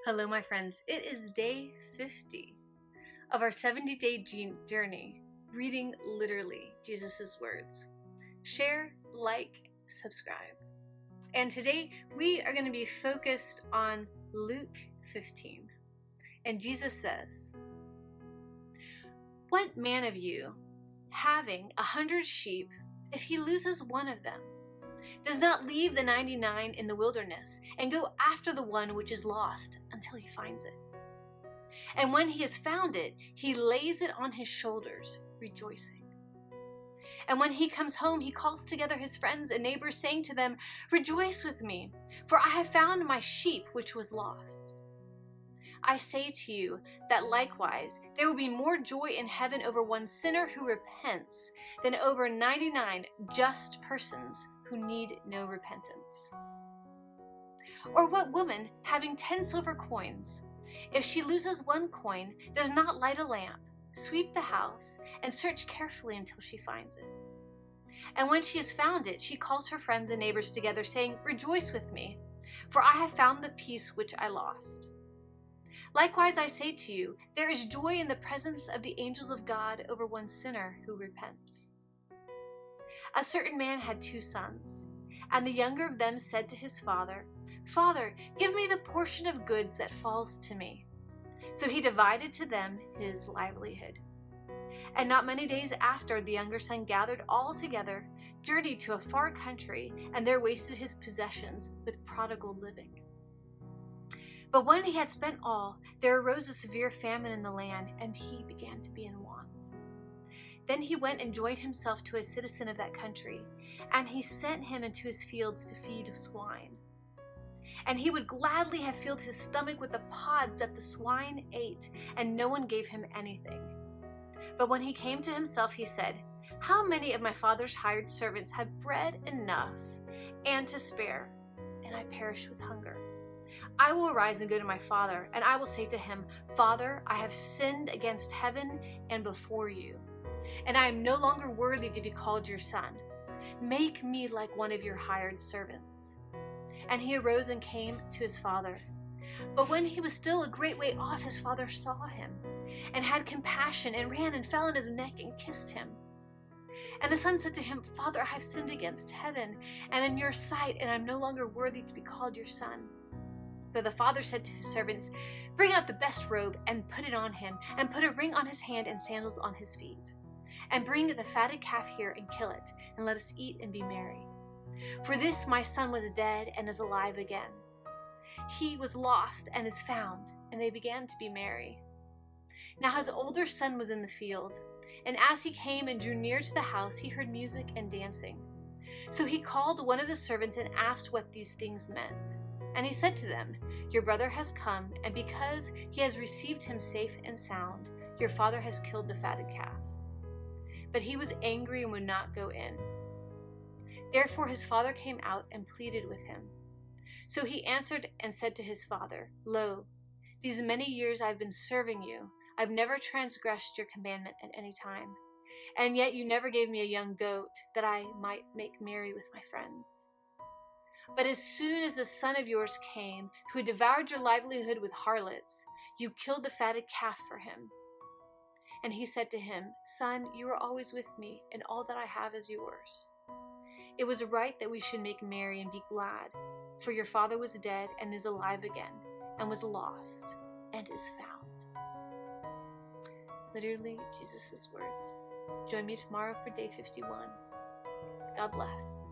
Hello, my friends. It is day 50 of our 70-day journey, reading literally Jesus' words. Share, like, subscribe. And today we are going to be focused on Luke 15. And Jesus says, "What man of you, having 100 sheep, if he loses one of them, does not leave the 99 in the wilderness and go after the one which is lost until he finds it? And when he has found it, he lays it on his shoulders, rejoicing. And when he comes home, he calls together his friends and neighbors, saying to them, 'Rejoice with me, for I have found my sheep which was lost.' I say to you that likewise there will be more joy in heaven over one sinner who repents than over 99 just persons who need no repentance. Or what woman, having 10 silver coins, if she loses one coin, does not light a lamp, sweep the house, and search carefully until she finds it? And when she has found it, she calls her friends and neighbors together, saying, 'Rejoice with me, for I have found the piece which I lost.' Likewise, I say to you, there is joy in the presence of the angels of God over one sinner who repents. A certain man had 2 sons, and the younger of them said to his father, 'Father, give me the portion of goods that falls to me.' So he divided to them his livelihood. And not many days after, the younger son gathered all together, journeyed to a far country, and there wasted his possessions with prodigal living. But when he had spent all, there arose a severe famine in the land, and he began to be in want. Then he went and joined himself to a citizen of that country, and he sent him into his fields to feed swine. And he would gladly have filled his stomach with the pods that the swine ate, and no one gave him anything. But when he came to himself, he said, 'How many of my father's hired servants have bread enough and to spare, and I perish with hunger? I will arise and go to my father, and I will say to him, Father, I have sinned against heaven and before you, and I am no longer worthy to be called your son. Make me like one of your hired servants.' And he arose and came to his father. But when he was still a great way off, his father saw him, and had compassion, and ran and fell on his neck and kissed him. And the son said to him, 'Father, I have sinned against heaven and in your sight, and I am no longer worthy to be called your son.' But the father said to his servants, 'Bring out the best robe and put it on him, and put a ring on his hand and sandals on his feet. And bring the fatted calf here and kill it, and let us eat and be merry. For this my son was dead and is alive again. He was lost and is found,' and they began to be merry. Now his older son was in the field, and as he came and drew near to the house, he heard music and dancing. So he called one of the servants and asked what these things meant. And he said to them, 'Your brother has come, and because he has received him safe and sound, your father has killed the fatted calf.' But he was angry and would not go in. Therefore his father came out and pleaded with him. So he answered and said to his father, 'Lo, these many years I have been serving you. I've never transgressed your commandment at any time. And yet you never gave me a young goat that I might make merry with my friends. But as soon as the son of yours came, who had devoured your livelihood with harlots, you killed the fatted calf for him.' And he said to him, 'Son, you are always with me, and all that I have is yours. It was right that we should make merry and be glad, for your father was dead and is alive again, and was lost and is found.'" Literally, Jesus' words. Join me tomorrow for day 51. God bless.